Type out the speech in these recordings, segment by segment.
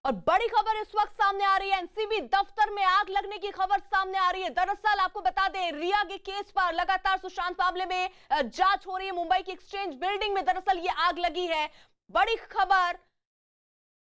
और बड़ी खबर इस वक्त सामने आ रही है। एनसीबी दफ्तर में आग लगने की खबर सामने आ रही है। दरअसल आपको बता दें, रिया के केस पर लगातार सुशांत मामले में जांच हो रही है। मुंबई की एक्सचेंज बिल्डिंग में दरअसल ये आग लगी है। बड़ी खबर,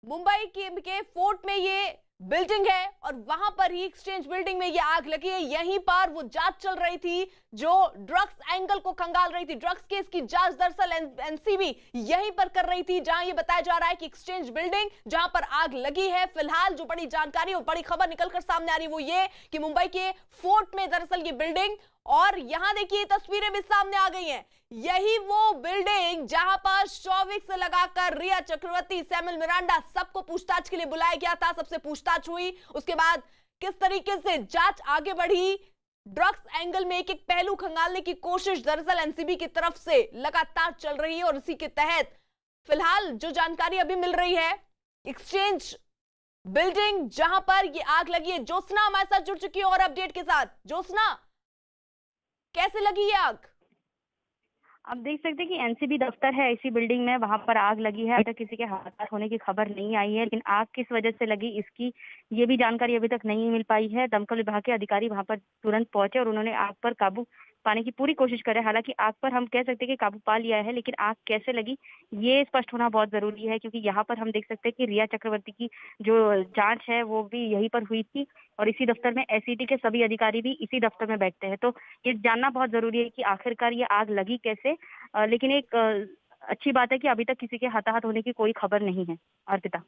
मुंबई के फोर्ट में ये बिल्डिंग है और वहां पर ही एक्सचेंज बिल्डिंग में ये आग लगी है। यहीं पर वो जांच चल रही थी जो ड्रग्स एंगल को खंगाल रही थी। ड्रग्स केस की जांच दरअसल एनसीबी यहीं पर कर रही थी, जहां ये बताया जा रहा है कि एक्सचेंज बिल्डिंग जहां पर आग लगी है। फिलहाल जो बड़ी जानकारी और बड़ी खबर निकलकर सामने आ रही है वो ये कि मुंबई के फोर्ट में दरअसल ये बिल्डिंग, और यहां देखिए तस्वीरें भी सामने आ गई हैं। यही वो बिल्डिंग जहां पर शौविक से लगाकर रिया चक्रवर्ती, सैमुअल मिरांडा सबको पूछताछ के लिए बुलाया गया था। सबसे पूछताछ हुई, उसके बाद किस तरीके से जांच आगे बढ़ी, ड्रग्स एंगल में एक एक पहलू खंगालने की कोशिश दरअसल एनसीबी की तरफ से लगातार चल रही है। और इसी के तहत फिलहाल जो जानकारी अभी मिल रही है, एक्सचेंज बिल्डिंग जहां पर ये आग लगी है। ज्योत्सना हमारे साथ जुड़ चुकी है और अपडेट के साथ। ज्योत्सना, कैसे लगी ये आग? आप देख सकते हैं कि एनसीबी दफ्तर है इसी बिल्डिंग में, वहां पर आग लगी है। अभी तक किसी के हताहत होने की खबर नहीं आई है, लेकिन आग किस वजह से लगी इसकी ये भी जानकारी अभी तक नहीं मिल पाई है। दमकल विभाग के अधिकारी वहां पर तुरंत पहुंचे और उन्होंने आग पर काबू पाने की पूरी कोशिश करे। हालांकि आग पर हम कह सकते हैं कि काबू पा लिया है, लेकिन आग कैसे लगी ये स्पष्ट होना बहुत जरूरी है, क्योंकि यहाँ पर हम देख सकते हैं कि रिया चक्रवर्ती की जो जांच है वो भी यहीं पर हुई थी और इसी दफ्तर में एसईटी के सभी अधिकारी भी इसी दफ्तर में बैठते हैं। तो ये जानना बहुत जरूरी है कि आखिरकार ये आग लगी कैसे। लेकिन एक अच्छी बात है कि अभी तक किसी के हताहत होने की कोई खबर नहीं है। अर्पिता,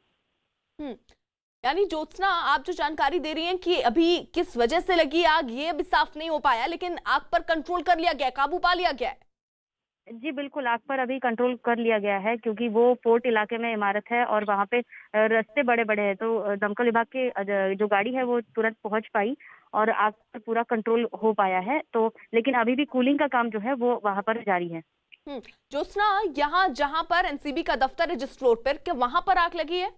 यानी ज्योत्सना, आप जो जानकारी दे रही हैं कि अभी किस वजह से लगी आग ये अभी साफ नहीं हो पाया, लेकिन आग पर कंट्रोल कर लिया गया, काबू पा लिया गया है। जी बिल्कुल, आग पर अभी कंट्रोल कर लिया गया है, क्योंकि वो पोर्ट इलाके में इमारत है और वहाँ पे रास्ते बड़े बड़े हैं। तो दमकल विभाग की जो गाड़ी है वो तुरंत पहुंच पाई और आग पर पूरा कंट्रोल हो पाया है। तो लेकिन अभी भी कूलिंग का काम जो है वो वहाँ पर जारी है। ज्योत्सना, यहाँ जहां पर एनसीबी का दफ्तर है जिस फ्लोर पर, क्या वहां पर आग लगी है?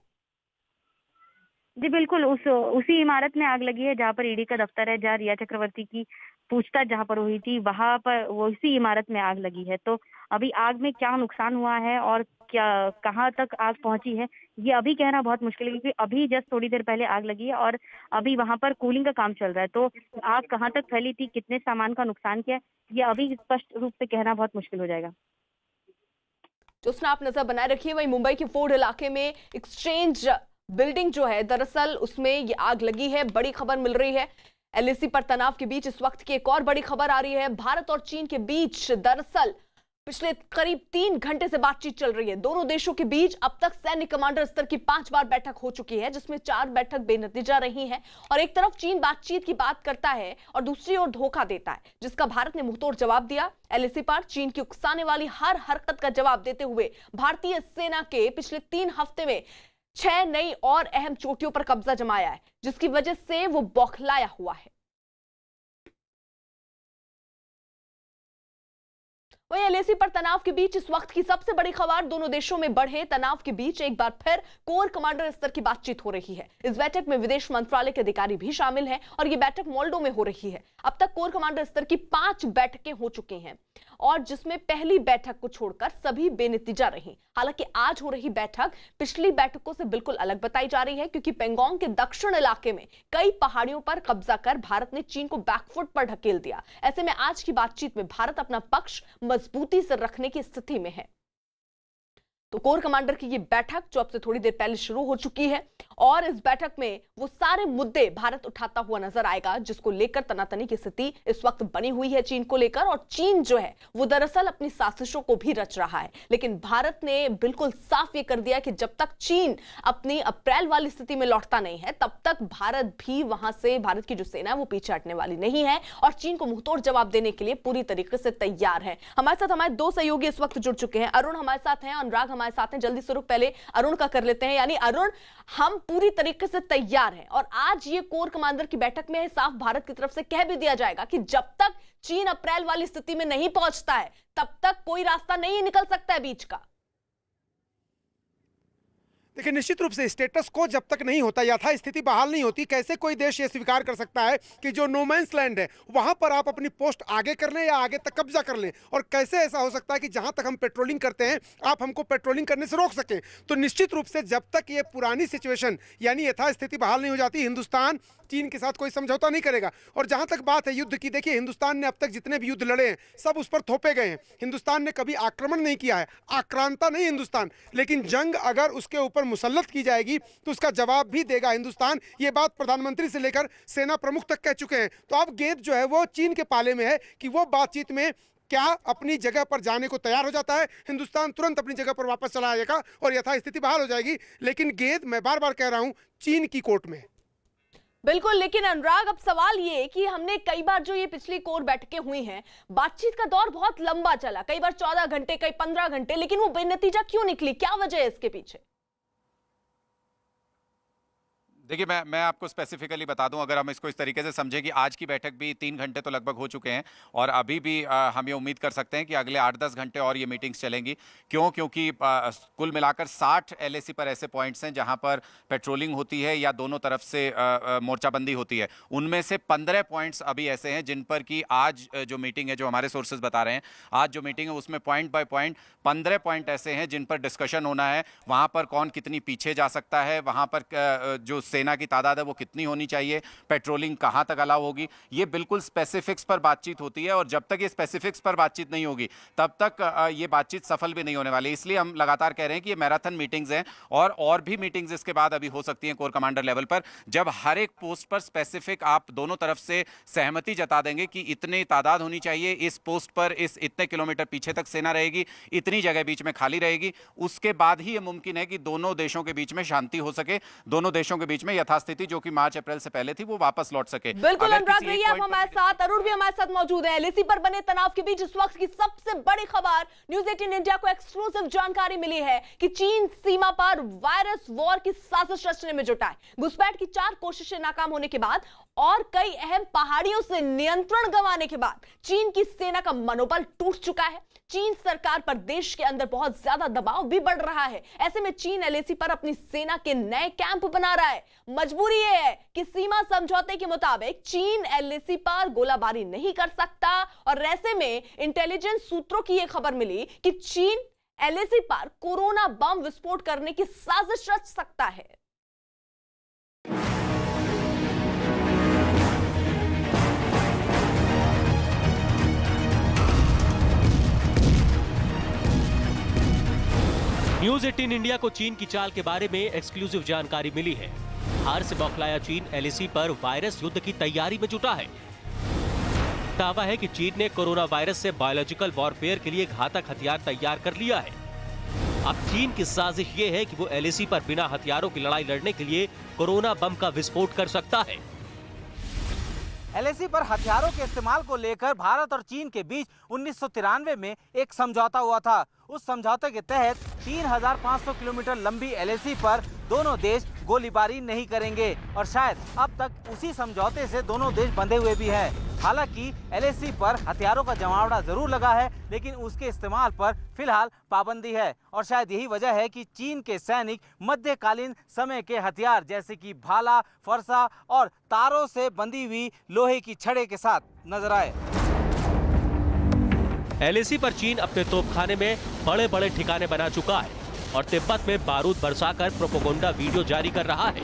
जी बिल्कुल, उसी इमारत में आग लगी है जहाँ पर ईडी का दफ्तर है, जहाँ रिया चक्रवर्ती की पूछताछ जहाँ पर हुई थी वहां पर उसी इमारत में आग लगी है। तो अभी आग में क्या नुकसान हुआ है और क्या कहाँ तक आग पहुंची है ये अभी कहना बहुत मुश्किल है, क्योंकि अभी जस्ट थोड़ी देर पहले आग लगी है और अभी वहां पर कूलिंग का काम चल रहा है। तो आग कहाँ तक फैली थी, कितने सामान का नुकसान किया, ये अभी स्पष्ट रूप से कहना बहुत मुश्किल हो जाएगा। ज्योत्सना, आप नजर बनाए रखिए। वहीं मुंबई के फोर्ट इलाके में एक्सचेंज बिल्डिंग जो है दरअसल उसमें ये आग लगी है। बड़ी खबर मिल रही है। एलएसी पर तनाव के बीच इस वक्त की एक और बड़ी खबर आ रही है। भारत और चीन के बीच दरअसल पिछले करीब 3 घंटे से बातचीत चल रही है। दोनों देशों के बीच अब तक सैन्य कमांडर स्तर की 5 बार बैठक हो चुकी है, जिसमें 4 बैठक बेनतीजा रही हैं। और एक तरफ चीन बातचीत की बात करता है और दूसरी ओर धोखा देता है, जिसका भारत ने मुंहतोड़ जवाब दिया। एलएसी पर चीन की उकसाने वाली हर हरकत का जवाब देते हुए भारतीय सेना के पिछले 3 हफ्ते में 6 नई और अहम चोटियों पर कब्जा जमाया है, जिसकी वजह से वो बौखलाया हुआ है। वहीं एलएसी पर तनाव के बीच इस वक्त की सबसे बड़ी खबर, दोनों देशों में बढ़े तनाव के बीच एक बार फिर कोर कमांडर स्तर की बातचीत हो रही है। इस बैठक में विदेश मंत्रालय के अधिकारी भी शामिल हैं और ये बैठक मोल्डो में हो रही है। अब तक कोर कमांडर स्तर की 5 बैठकें हो चुकी हैं और जिसमें पहली बैठक को छोड़कर सभी बेनतीजा रही। हालांकि आज हो रही बैठक पिछली बैठकों से बिल्कुल अलग बताई जा रही है, क्योंकि पेंगोंग के दक्षिण इलाके में कई पहाड़ियों पर कब्जा कर भारत ने चीन को बैकफुट पर ढकेल दिया। ऐसे में आज की बातचीत में भारत अपना पक्ष मजबूती से रखने की स्थिति में है। तो कोर कमांडर की ये बैठक जो अब से थोड़ी देर पहले शुरू हो चुकी है और इस बैठक में वो सारे मुद्दे भारत उठाता हुआ नजर आएगा, जिसको लेकर तनातनी की स्थिति इस वक्त बनी हुई है चीन को लेकर। और चीन जो है वो दरअसल अपनी साजिशों को भी रच रहा है, लेकिन भारत ने बिल्कुल साफ ये कर दिया कि जब तक चीन अपनी अप्रैल वाली स्थिति में लौटता नहीं है तब तक भारत भी वहां से, भारत की जो सेना है वो पीछे हटने वाली नहीं है और चीन को मुंहतोड़ जवाब देने के लिए पूरी तरीके से तैयार है। हमारे साथ हमारे 2 सहयोगी इस वक्त जुड़ चुके हैं। अरुण हमारे साथ हैं, अनुराग हमारे साथ हैं। जल्दी से रुक पहले अरुण का कर लेते हैं। यानी अरुण, हम पूरी तरीके से तैयार हैं और आज ये कोर कमांडर की बैठक में साफ भारत की तरफ से कह भी दिया जाएगा कि जब तक चीन अप्रैल वाली स्थिति में नहीं पहुंचता है तब तक कोई रास्ता नहीं निकल सकता है बीच का। देखिए, निश्चित रूप से स्टेटस को जब तक नहीं होता, यथास्थिति बहाल नहीं होती, कैसे कोई देश ये स्वीकार कर सकता है कि जो नो मैंस लैंड है वहां पर आप अपनी पोस्ट आगे कर लें या आगे तक कब्जा कर लें? और कैसे ऐसा हो सकता है कि जहां तक हम पेट्रोलिंग करते हैं आप हमको पेट्रोलिंग करने से रोक सकें? तो निश्चित रूप से जब तक ये पुरानी सिचुएशन यानी यथास्थिति बहाल नहीं हो जाती, हिंदुस्तान चीन के साथ कोई समझौता नहीं करेगा। और जहां तक बात है युद्ध की, देखिए हिंदुस्तान ने अब तक जितने भी युद्ध लड़े हैं सब उस पर थोपे गए हैं। हिंदुस्तान ने कभी आक्रमण नहीं किया है, आक्रांता नहीं हिंदुस्तान, लेकिन जंग अगर उसके ऊपर मुसल्लत की जाएगी तो उसका जवाब भी देगा हिंदुस्तान। ये बात प्रधानमंत्री से लेकर सेना प्रमुख तक कह चुके हैं। तो अब गेंद जो है वो चीन के पाले में है कि वो बातचीत में क्या अपनी जगह पर जाने को तैयार हो जाता है। हिंदुस्तान तुरंत अपनी जगह पर वापस चला आएगा और यथास्थिति बहाल हो जाएगी, लेकिन गेंद मैं बार बार कह रहा हूं चीन की कोर्ट में। बिल्कुल, लेकिन अनुराग अब सवाल ये कि हमने कई बार जो ये पिछली कोर बैठकें हुई हैं, बातचीत का दौर बहुत लंबा चला, कई बार 14 घंटे, कई 15 घंटे, लेकिन वो बेनतीजा क्यों निकली? क्या वजह है इसके पीछे? देखिए, मैं आपको स्पेसिफिकली बता दूं, अगर हम इसको इस तरीके से समझें कि आज की बैठक भी 3 घंटे तो लगभग हो चुके हैं और अभी भी हम ये उम्मीद कर सकते हैं कि अगले 8-10 घंटे और ये मीटिंग्स चलेंगी। क्यों? क्योंकि कुल मिलाकर 60 LAC पर ऐसे पॉइंट्स हैं जहां पर पेट्रोलिंग होती है या दोनों तरफ से मोर्चाबंदी होती है। उनमें से 15 पॉइंट्स अभी ऐसे हैं जिन पर कि आज जो मीटिंग है, जो हमारे सोर्सेज बता रहे हैं, आज जो मीटिंग है उसमें पॉइंट बाय पॉइंट 15 पॉइंट ऐसे हैं जिन पर डिस्कशन होना है। वहां पर कौन कितनी पीछे जा सकता है, वहां पर जो सेना की तादाद है वो कितनी होनी चाहिए, पेट्रोलिंग कहां तक अलाउ होगी, ये बिल्कुल स्पेसिफिक्स पर बातचीत होती है। और जब तक ये स्पेसिफिक्स पर बातचीत नहीं होगी तब तक ये बातचीत सफल भी नहीं होने वाली। इसलिए हम लगातार कह रहे हैं कि ये मैराथन मीटिंग्स हैं और भी मीटिंग्स इसके बाद अभी हो सकती हैं कोर कमांडर लेवल पर, जब हर एक पोस्ट पर स्पेसिफिक आप दोनों तरफ से सहमति जता देंगे कि इतनी तादाद होनी चाहिए, इस पोस्ट पर इस इतने किलोमीटर पीछे तक सेना रहेगी, इतनी जगह बीच में खाली रहेगी। उसके बाद ही ये मुमकिन है कि दोनों देशों के बीच में शांति हो सके, दोनों देशों के बीच में यथास्थिति जो कि मार्च अप्रैल से पहले थी वो वापस लौट सके। बिल्कुल अनुराग, रहिए आप हमारे साथ, अरुण भी हमारे साथ मौजूद है। LAC पर बने तनाव के बीच इस वक्त की सबसे बड़ी खबर, न्यूज 18 इंडिया को एक्सक्लूसिव जानकारी मिली है कि चीन सीमा पर वायरस वॉर की साजिश रचने में जुटा है। घुसपैठ की 4 कोशिशें नाकाम होने के बाद और कई अहम पहाड़ियों से नियंत्रण गंवाने के बाद चीन की सेना का मनोबल टूट चुका है। चीन सरकार पर देश के अंदर बहुत ज्यादा दबाव भी बढ़ रहा है। ऐसे में चीन LAC पर अपनी सेना के नए कैंप बना रहा है। मजबूरी यह है कि सीमा समझौते के मुताबिक चीन LAC पर गोलाबारी नहीं कर सकता और ऐसे में इंटेलिजेंस सूत्रों की यह खबर मिली कि चीन LAC पर कोरोना बम विस्फोट करने की साजिश रच सकता है। न्यूज 18 इंडिया को चीन की चाल के बारे में एक्सक्लूसिव जानकारी मिली है। हार से बौखलाया चीन LAC पर वायरस युद्ध की तैयारी में जुटा है। दावा है कि चीन ने कोरोना वायरस से बायोलॉजिकल वॉरफेयर के लिए घातक हथियार तैयार कर लिया है। अब चीन की साजिश ये है कि वो LAC पर बिना हथियारों की लड़ाई लड़ने के लिए कोरोना बम का विस्फोट कर सकता है। LAC पर हथियारों के इस्तेमाल को लेकर भारत और चीन के बीच 1993 में एक समझौता हुआ था। उस समझौते के तहत 3500 किलोमीटर लंबी LAC पर दोनों देश गोलीबारी नहीं करेंगे और शायद अब तक उसी समझौते से दोनों देश बंधे हुए भी हैं। हालांकि LAC पर हथियारों का जमावड़ा जरूर लगा है, लेकिन उसके इस्तेमाल पर फिलहाल पाबंदी है और शायद यही वजह है कि चीन के सैनिक मध्यकालीन समय के हथियार जैसे कि भाला, फरसा और तारों से बंधी हुई लोहे की छड़े के साथ नजर आए। LAC पर चीन अपने तोपखाने में बड़े बड़े ठिकाने बना चुका है और तिब्बत में बारूद बरसाकर प्रोपेगेंडा वीडियो जारी कर रहा है।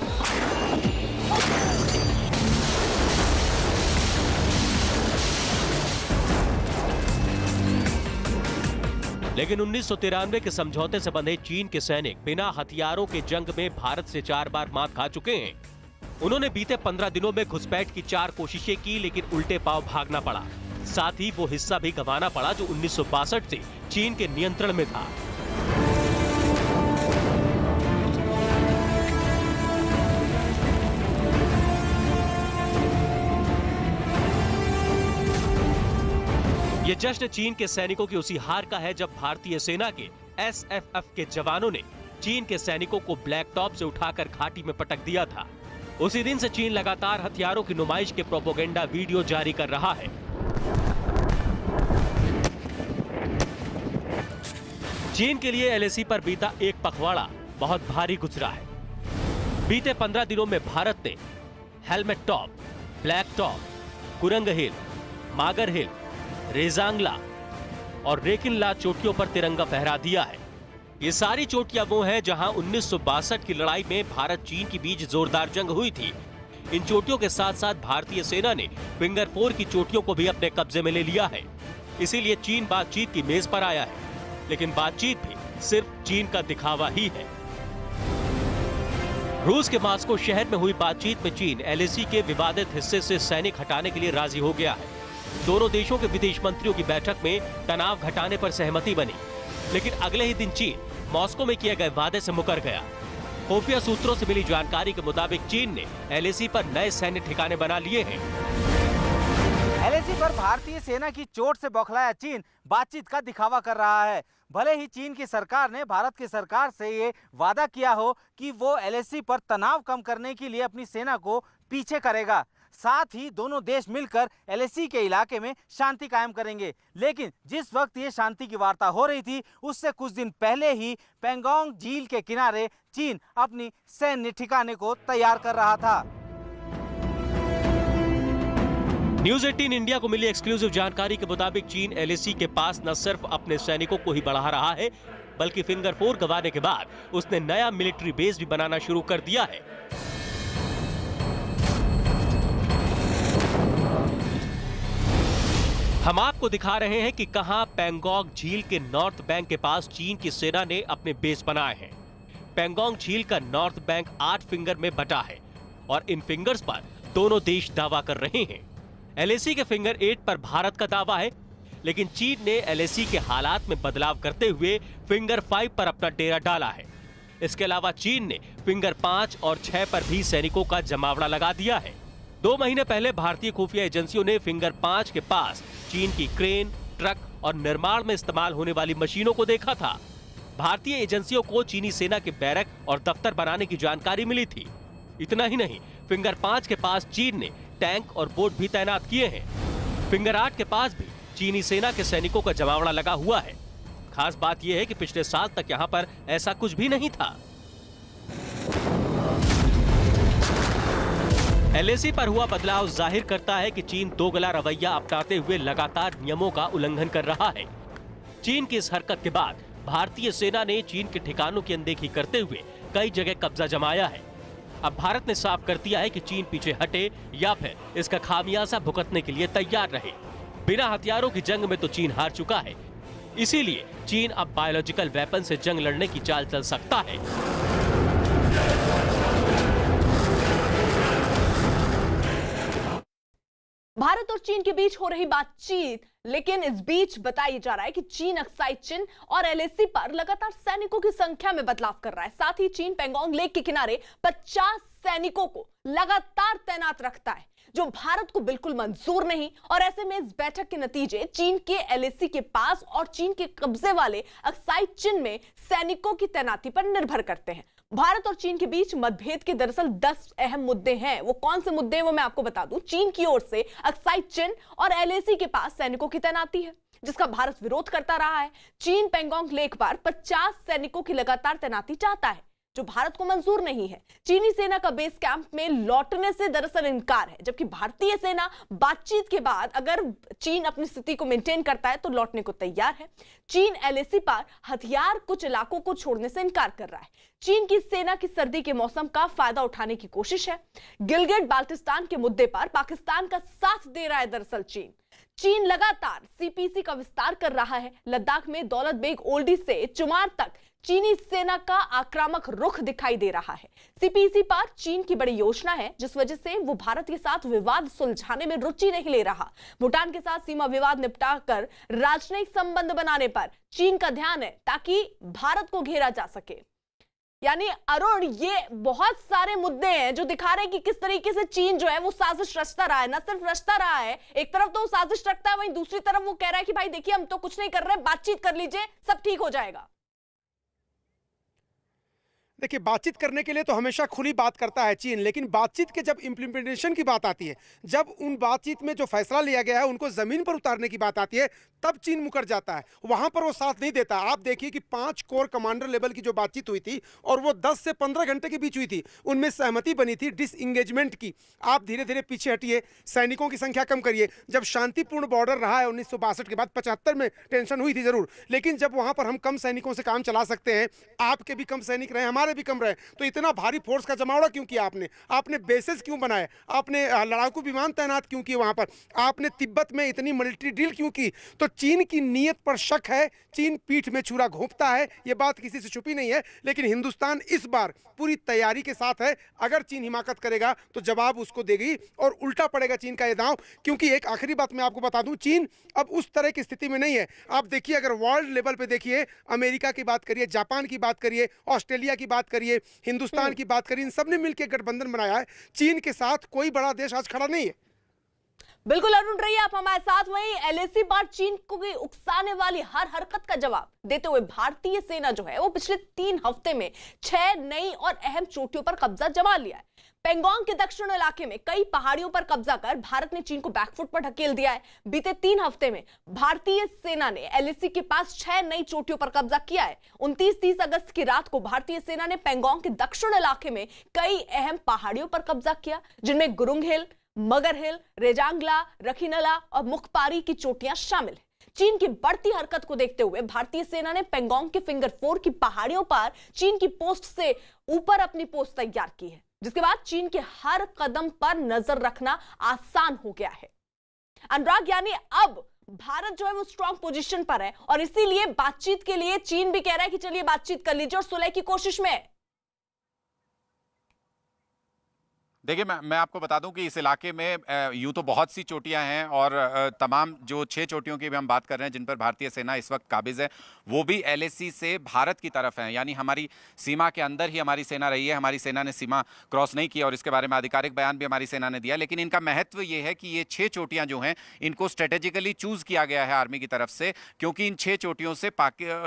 लेकिन 1993 के समझौते से बंधे चीन के सैनिक बिना हथियारों के जंग में भारत से 4 बार मात खा चुके हैं। उन्होंने बीते 15 दिनों में घुसपैठ की 4 कोशिशें की, लेकिन उल्टे पांव भागना पड़ा। साथ ही वो हिस्सा भी गंवाना पड़ा जो 1962 से चीन के नियंत्रण में था। ये जश्न चीन के सैनिकों की उसी हार का है जब भारतीय सेना के SFF के जवानों ने चीन के सैनिकों को ब्लैक टॉप से उठाकर घाटी में पटक दिया था। उसी दिन से चीन लगातार हथियारों की नुमाइश के प्रोपेगेंडा वीडियो जारी कर रहा है। चीन के लिए LAC पर बीता एक पखवाड़ा बहुत भारी गुजरा है। बीते 15 दिनों में भारत ने हेलमेट टॉप, ब्लैक टॉप, कुरंग हिल, मागर हिल, रेजांगला और रेकिनला चोटियों पर तिरंगा फहरा दिया है। ये सारी चोटियां वो हैं जहां 1962 की लड़ाई में भारत चीन के बीच जोरदार जंग हुई थी। इन चोटियों के साथ साथ भारतीय सेना ने फिंगर 4 की चोटियों को भी अपने कब्जे में ले लिया है। इसीलिए चीन बातचीत की मेज पर आया है, लेकिन बातचीत भी सिर्फ चीन का दिखावा ही है। रूस के मास्को शहर में हुई बातचीत में चीन एलएसी के विवादित हिस्से से सैनिक हटाने के लिए राजी हो गया है। दोनों देशों के विदेश मंत्रियों की बैठक में तनाव घटाने पर सहमति बनी, लेकिन अगले ही दिन चीन मॉस्को में किए गए वादे से मुकर गया। खुफिया सूत्रों से मिली जानकारी के मुताबिक चीन ने एलएसी पर नए सैन्य ठिकाने बना लिए हैं। एलएसी पर भारतीय सेना की चोट से बौखलाया चीन बातचीत का दिखावा कर रहा है। भले ही चीन की सरकार ने भारत की सरकार से ये वादा किया हो कि वो एलएसी पर तनाव कम करने के लिए अपनी सेना को पीछे करेगा, साथ ही दोनों देश मिलकर एलएसी के इलाके में शांति कायम करेंगे, लेकिन जिस वक्त ये शांति की वार्ता हो रही थी उससे कुछ दिन पहले ही पेंगोंग झील के किनारे चीन अपनी सैन्य ठिकाने को तैयार कर रहा था। न्यूज 18 इंडिया को मिली एक्सक्लूसिव जानकारी के मुताबिक चीन एलएसी के पास न सिर्फ अपने सैनिकों को ही बढ़ा रहा है, बल्कि फिंगर 4 गंवाने के बाद उसने नया मिलिट्री बेस भी बनाना शुरू कर दिया है। हम आपको दिखा रहे हैं कि कहां पेंगोंग झील के नॉर्थ बैंक के पास चीन की सेना ने अपने बेस बनाए हैं। पेंगोंग झील का नॉर्थ बैंक 8 फिंगर में बटा है और इन फिंगर्स पर दोनों देश दावा कर रहे हैं। एलएसी के फिंगर 8 पर भारत का दावा है, लेकिन चीन ने एलएसी के हालात में बदलाव करते हुए फिंगर 5 पर अपना डेरा डाला है। इसके अलावा चीन ने फिंगर 5 और 6 पर भी सैनिकों का जमावड़ा लगा दिया है। 2 महीने पहले भारतीय खुफिया एजेंसियों ने फिंगर 5 के पास चीन की क्रेन, ट्रक और निर्माण में इस्तेमाल होने वाली मशीनों को देखा था। भारतीय एजेंसियों को चीनी सेना के बैरक और दफ्तर बनाने की जानकारी मिली थी। इतना ही नहीं, फिंगर 5 के पास चीन ने टैंक और बोट भी तैनात किए हैं। फिंगर 8 के पास भी चीनी सेना के सैनिकों का जमावड़ा लगा हुआ है। खास बात यह है कि पिछले साल तक यहां पर ऐसा कुछ भी नहीं था। एलएसी पर हुआ बदलाव जाहिर करता है कि चीन दोगला रवैया अपनाते हुए लगातार नियमों का उल्लंघन कर रहा है। चीन की इस हरकत के बाद भारतीय सेना ने चीन के ठिकानों की अनदेखी करते हुए कई जगह कब्जा जमाया है। अब भारत ने साफ कर दिया है कि चीन पीछे हटे या फिर इसका खामियाजा भुगतने के लिए तैयार रहे। बिना हथियारों की जंग में तो चीन हार चुका है, इसीलिए चीन अब बायोलॉजिकल वेपन से जंग लड़ने की चाल चल सकता है। भारत और चीन के बीच हो रही बातचीत, लेकिन इस बीच बताया जा रहा है कि चीन अक्साई चिन और एलएसी पर लगातार सैनिकों की संख्या में बदलाव कर रहा है। साथ ही चीन पेंगोंग लेक के किनारे 50 सैनिकों को लगातार तैनात रखता है, जो भारत को बिल्कुल मंजूर नहीं। और ऐसे में इस बैठक के नतीजे चीन के एलएसी के पास और चीन के कब्जे वाले अक्साई चिन में सैनिकों की तैनाती पर निर्भर करते हैं। भारत और चीन के बीच मतभेद के दरअसल 10 अहम मुद्दे हैं। वो कौन से मुद्दे हैं वो मैं आपको बता दूं। चीन की ओर से अक्साई चिन और एलएसी के पास सैनिकों की तैनाती है, जिसका भारत विरोध करता रहा है। चीन पेंगोंग लेक पर 50 सैनिकों की लगातार तैनाती चाहता है, जो भारत को मंजूर नहीं है। चीनी सेना का बेस कैंप में लौटने से दरअसल इनकार है, जबकि भारतीय सेना बातचीत के बाद अगर चीन अपनी स्थिति को मेंटेन करता है तो लौटने को तैयार है। चीन एलएसी पर हथियार कुछ इलाकों को छोड़ने से इनकार कर रहा है। चीन की सेना की सर्दी के मौसम का फायदा उठाने की कोशिश है। गिलगिट बाल्टिस्तान के मुद्दे पर पाकिस्तान का साथ दे रहा है दरअसल चीन लगातार सीपीसी का विस्तार कर रहा है। लद्दाख में दौलत बेग ओल्डी से चुमार तक चीनी सेना का आक्रामक रुख दिखाई दे रहा है। सीपीसी पर चीन की बड़ी योजना है, जिस वजह से वो भारत के साथ विवाद सुलझाने में रुचि नहीं ले रहा। भूटान के साथ सीमा विवाद निपटाकर राजनयिक संबंध बनाने पर चीन का ध्यान है, ताकि भारत को घेरा जा सके। यानी अरुण, ये बहुत सारे मुद्दे हैं जो दिखा रहे हैं कि किस तरीके से चीन जो है वो साजिश रचता रहा है। न सिर्फ रचता रहा है, एक तरफ तो वो साजिश रखता है, वहीं दूसरी तरफ वो कह रहा है कि भाई देखिए हम तो कुछ नहीं कर रहे, बातचीत कर लीजिए, सब ठीक हो जाएगा। देखिए, बातचीत करने के लिए तो हमेशा खुली बात करता है चीन, लेकिन बातचीत के जब इम्प्लीमेंटेशन की बात आती है, जब उन बातचीत में जो फैसला लिया गया है उनको जमीन पर उतारने की बात आती है, तब चीन मुकर जाता है। वहां पर वो साथ नहीं देता। आप देखिए कि 5 कोर कमांडर लेवल की जो बातचीत हुई थी और वो 10 से 15 घंटे के बीच हुई थी, उनमें सहमति बनी थी डिसएंगेजमेंट की। आप धीरे धीरे पीछे हटिए, सैनिकों की संख्या कम करिए। जब शांतिपूर्ण बॉर्डर रहा है 1962 के बाद, 75 में टेंशन हुई थी जरूर, लेकिन जब वहां पर हम कम सैनिकों से काम चला सकते हैं, आपके भी कम सैनिक रहे, हमारे भी कम रहे, तो इतना भारी फोर्स का जमावड़ा क्यों किया आपने बेसेस क्यों बनाए, आपने लड़ाकू विमान तैनात क्यों किए वहां पर, आपने तिब्बत में इतनी मिलिट्री ड्रिल क्यों की? तो चीन की नीयत पर शक है, चीन पीठ में छुरा घोंपता है, ये बात किसी से छुपी नहीं है। लेकिन हिंदुस्तान इस बार पूरी तैयारी के साथ है। अगर चीन हिमाकत करेगा तो जवाब उसको देगी और उल्टा पड़ेगा चीन का ये दांव। क्योंकि एक आखिरी बात मैं आपको बता दूं, चीन अब उस तरह की स्थिति में नहीं है। आप देखिए, अगर वर्ल्ड लेवल पे देखिए, अमेरिका की बात करिए, जापान की बात करिए, ऑस्ट्रेलिया की बात करिए, हिंदुस्तान की बात करिए, इन सब ने मिलकर गठबंधन बनाया है। चीन के साथ कोई बड़ा देश आज खड़ा नहीं है। बिल्कुल अरुण रहिए आप हमारे साथ। वहीं एलएसी पर चीन को उकसाने वाली हर हरकत का जवाब देते हुए भारतीय सेना जो है वो पिछले 3 हफ्ते में 6 नई और अहम चोटियों पर कब्जा जमा लिया है। पेंगोंग के दक्षिण इलाके में कई पहाड़ियों पर कब्जा कर भारत ने चीन को बैकफुट पर ढकेल दिया है। बीते 3 हफ्ते में भारतीय सेना ने एलएसी के पास 6 नई चोटियों पर कब्जा किया है। 29-30 अगस्त की रात को भारतीय सेना ने पेंगोंग के दक्षिण इलाके में कई अहम पहाड़ियों पर कब्जा किया, जिनमें गुरुंग हिल, मगर हिल, रेजांगला, रखीनला और मुखपारी की चोटियां शामिल हैं। चीन की बढ़ती हरकत को देखते हुए भारतीय सेना ने पेंगोंग के फिंगर 4 की पहाड़ियों पर चीन की पोस्ट से ऊपर अपनी पोस्ट तैयार की है, जिसके बाद चीन के हर कदम पर नजर रखना आसान हो गया है। अनुराग, यानी अब भारत जो है वो स्ट्रॉन्ग पोजीशन पर है और इसीलिए बातचीत के लिए चीन भी कह रहा है कि चलिए बातचीत कर लीजिए और सुलह की कोशिश में है। देखिए, मैं आपको बता दूं कि इस इलाके में यूं तो बहुत सी चोटियां हैं और तमाम जो 6 चोटियों की भी हम बात कर रहे हैं जिन पर भारतीय सेना इस वक्त काबिज है, वो भी एलएसी से भारत की तरफ हैं। यानी हमारी सीमा के अंदर ही हमारी सेना रही है, हमारी सेना ने सीमा क्रॉस नहीं किया और इसके बारे में आधिकारिक बयान भी हमारी सेना ने दिया। लेकिन इनका महत्व ये है कि ये 6 चोटियां जो हैं इनको स्ट्रेटेजिकली चूज किया गया है आर्मी की तरफ से, क्योंकि इन 6 चोटियों से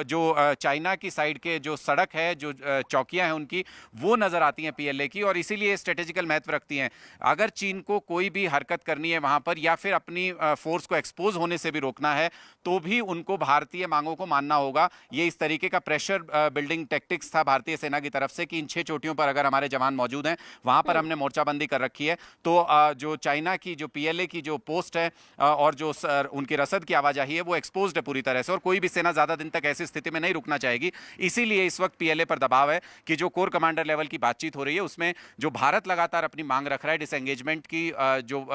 जो चाइना की साइड के जो सड़क है, जो चौकियां हैं उनकी, वो नजर आती हैं पीएलए की, और इसीलिए स्ट्रेटेजिकल महत्व रखती हैं। अगर चीन को कोई भी हरकत करनी है वहां पर या फिर अपनी फोर्स को एक्सपोज होने से भी रोकना है, तो भी उनको भारतीय मांगों को मानना होगा। ये इस तरीके का प्रेशर बिल्डिंग टैक्टिक्स था भारतीय सेना की तरफ से कि इन 6 चोटियों पर अगर हमारे जवान मौजूद हैं, वहां पर हमने मोर्चाबंदी कर रखी है, तो जो चाइना की जो पीएलए की जो पोस्ट है और जो उनकी रसद की आवाजाही है वो एक्सपोज्ड है पूरी तरह से, और कोई भी सेना ज्यादा दिन तक ऐसी स्थिति में नहीं रुकना चाहेगी। इसीलिए इस वक्त पीएलए पर दबाव है कि जो कोर कमांडर लेवल की बातचीत हो रही है उसमें जो भारत लगातार अपनी मांग रख रहा है डिसएंगेजमेंट की, जो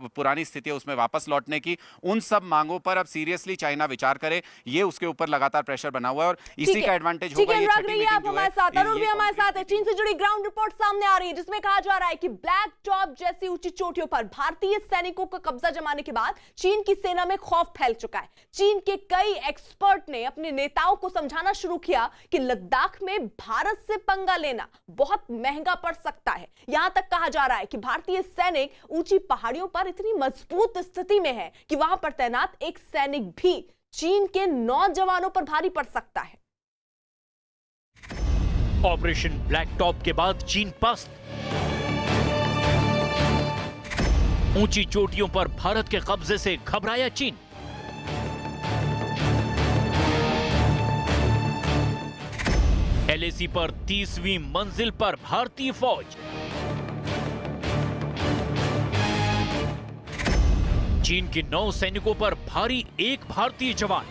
पुरानी स्थिति है उसमें वापस लौटने की, उन सब मांगों पर अब सीरियसली चाइना विचार करे। ये उसके ऊपर लगातार प्रेशर बना हुआ है और इसी का एडवांटेज होगा। ये छठी मीटिंग आप हमारे साथ, अरुण भी हमारे साथ है। चीन से जुड़ी ग्राउंड रिपोर्ट सामने आ रही है जिसमें कहा जा रहा है कि ब्लैक टॉप जैसी ऊंची चोटियों पर भारतीय सैनिकों का कब्जा जमाने के बाद चीन की सेना में खौफ फैल चुका है। चीन के कई एक्सपर्ट ने अपने नेताओं को समझाना शुरू किया कि लद्दाख में भारत से पंगा लेना बहुत महंगा पड़ सकता है। यहां तक कहा जा रहा है कि भारतीय सैनिक ऊंची पहाड़ियों पर इतनी मजबूत स्थिति में है कि वहां पर तैनात एक सैनिक भी चीन के नौजवानों पर भारी पड़ सकता है। ऑपरेशन ब्लैक टॉप के बाद चीन पस्त, ऊंची चोटियों पर भारत के कब्जे से घबराया चीन। एलएसी पर 30वीं मंजिल पर भारतीय फौज, चीन के 9 सैनिकों पर भारी एक भारतीय जवान।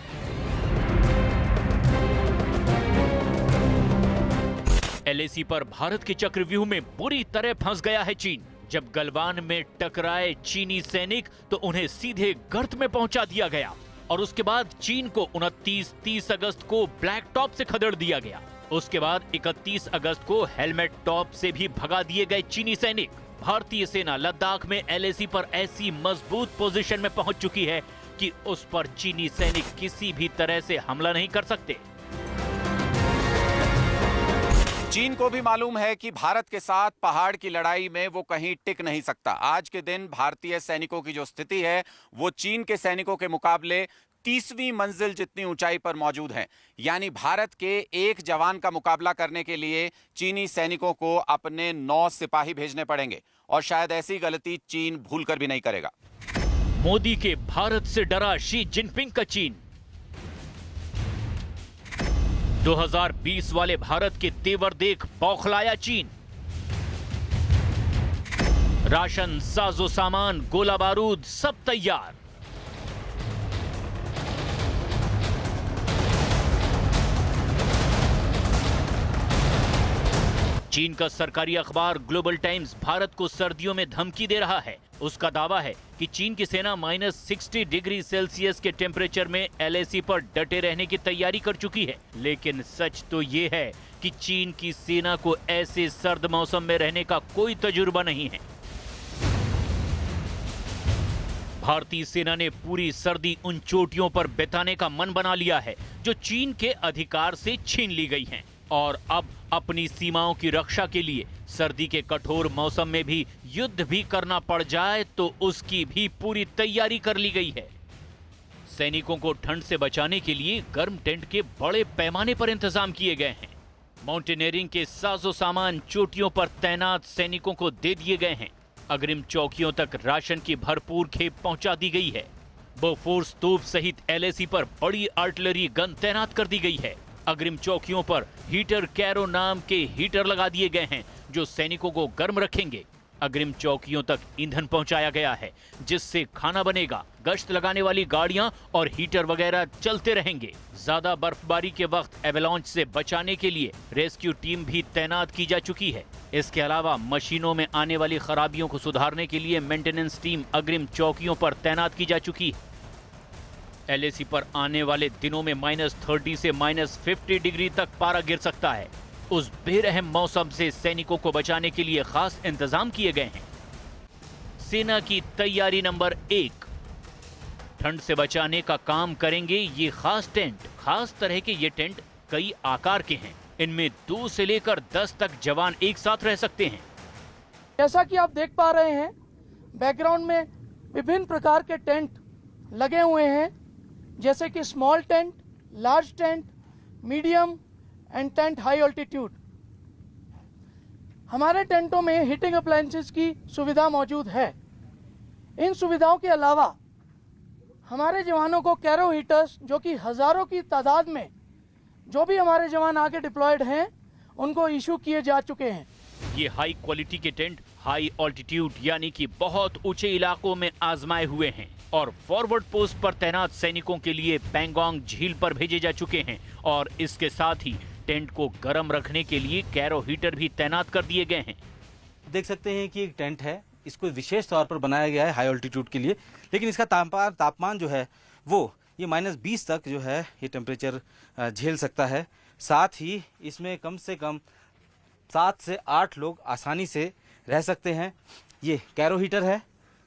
एलएसी पर भारत के चक्रव्यूह में बुरी तरह फंस गया है चीन। जब गलवान में टकराए चीनी सैनिक तो उन्हें सीधे गर्त में पहुंचा दिया गया और उसके बाद चीन को 29-30 अगस्त को ब्लैक टॉप से खदेड़ दिया गया। उसके बाद 31 अगस्त को हेलमेट टॉप से भी भगा दिए गए चीनी सैनिक। भारतीय सेना लद्दाख में एलएसी पर ऐसी मजबूत पोजीशन में पहुंच चुकी है कि उस पर चीनी सैनिक किसी भी तरह से हमला नहीं कर सकते। चीन को भी मालूम है कि भारत के साथ पहाड़ की लड़ाई में वो कहीं टिक नहीं सकता। आज के दिन भारतीय सैनिकों की जो स्थिति है वो चीन के सैनिकों के मुकाबले 30वीं मंजिल जितनी ऊंचाई पर मौजूद हैं। यानी भारत के एक जवान का मुकाबला करने के लिए चीनी सैनिकों को अपने 9 सिपाही भेजने पड़ेंगे और शायद ऐसी गलती चीन भूलकर भी नहीं करेगा। मोदी के भारत से डरा शी जिनपिंग का चीन। 2020 वाले भारत के तेवर देख बौखलाया चीन। राशन, साजो सामान, गोला बारूद सब तैयार। चीन का सरकारी अखबार ग्लोबल टाइम्स भारत को सर्दियों में धमकी दे रहा है। उसका दावा है कि चीन की सेना -60 डिग्री सेल्सियस के टेम्परेचर में LAC पर डटे रहने की तैयारी कर चुकी है। लेकिन सच तो ये है कि चीन की सेना को ऐसे सर्द मौसम में रहने का कोई तजुर्बा नहीं है। भारतीय सेना ने पूरी सर्दी उन चोटियों पर बिताने का मन बना लिया है जो चीन के अधिकार से छीन ली गई हैं। और अब अपनी सीमाओं की रक्षा के लिए सर्दी के कठोर मौसम में भी युद्ध भी करना पड़ जाए तो उसकी भी पूरी तैयारी कर ली गई है। सैनिकों को ठंड से बचाने के लिए गर्म टेंट के बड़े पैमाने पर इंतजाम किए गए हैं। माउंटेनियरिंग के साजो सामान चोटियों पर तैनात सैनिकों को दे दिए गए हैं। अग्रिम चौकियों तक राशन की भरपूर खेप पहुंचा दी गई है। बोफोर्स तोप सहित LAC पर बड़ी आर्टिलरी गन तैनात कर दी गई है। अग्रिम चौकियों पर हीटर कैरो नाम के हीटर लगा दिए गए हैं जो सैनिकों को गर्म रखेंगे। अग्रिम चौकियों तक ईंधन पहुंचाया गया है जिससे खाना बनेगा। गश्त लगाने वाली गाड़ियां और हीटर वगैरह चलते रहेंगे। ज्यादा बर्फबारी के वक्त एवलांच से बचाने के लिए रेस्क्यू टीम भी तैनात की जा चुकी है। इसके अलावा मशीनों में आने वाली खराबियों को सुधारने के लिए मेंटेनेंस टीम अग्रिम चौकियों पर तैनात की जा चुकी है। LAC पर आने वाले दिनों में -30 से -50 डिग्री तक पारा गिर सकता है। उस बेरहम मौसम से सैनिकों को बचाने के लिए खास इंतजाम किए गए हैं। सेना की तैयारी नंबर 1, ठंड से बचाने का काम करेंगे ये खास टेंट। खास तरह के ये टेंट कई आकार के हैं। इनमें 2 से लेकर 10 तक जवान एक साथ रह सकते हैं। जैसा कि आप देख पा रहे हैं, बैकग्राउंड में विभिन्न प्रकार के टेंट लगे हुए हैं, जैसे कि small tent, large tent, medium and tent high altitude. हमारे टेंटों में हीटिंग अप्लायंसेस की सुविधा मौजूद है। इन सुविधाओं के अलावा हमारे जवानों को कैरो हीटर्स, जो कि हजारों की तादाद में जो भी हमारे जवान आगे डिप्लॉयड हैं, उनको इशू किए जा चुके हैं। ये हाई क्वालिटी के टेंट हाई ऑल्टीट्यूड यानी कि बहुत ऊंचे इलाकों में आजमाए हुए हैं और फॉरवर्ड पोस्ट पर तैनात सैनिकों के लिए पैंगोंग झील पर भेजे जा चुके हैं। और इसके साथ ही टेंट को गर्म रखने के लिए कैरो हीटर भी तैनात कर दिए गए हैं। देख सकते हैं कि एक टेंट है, इसको विशेष तौर पर बनाया गया है हाई ऑल्टीट्यूड के लिए, लेकिन इसका तापमान जो है वो ये -20 तक जो है ये टेम्परेचर झेल सकता है। साथ ही इसमें कम से कम 7 से 8 लोग आसानी से रह सकते हैं। ये कैरो हीटर है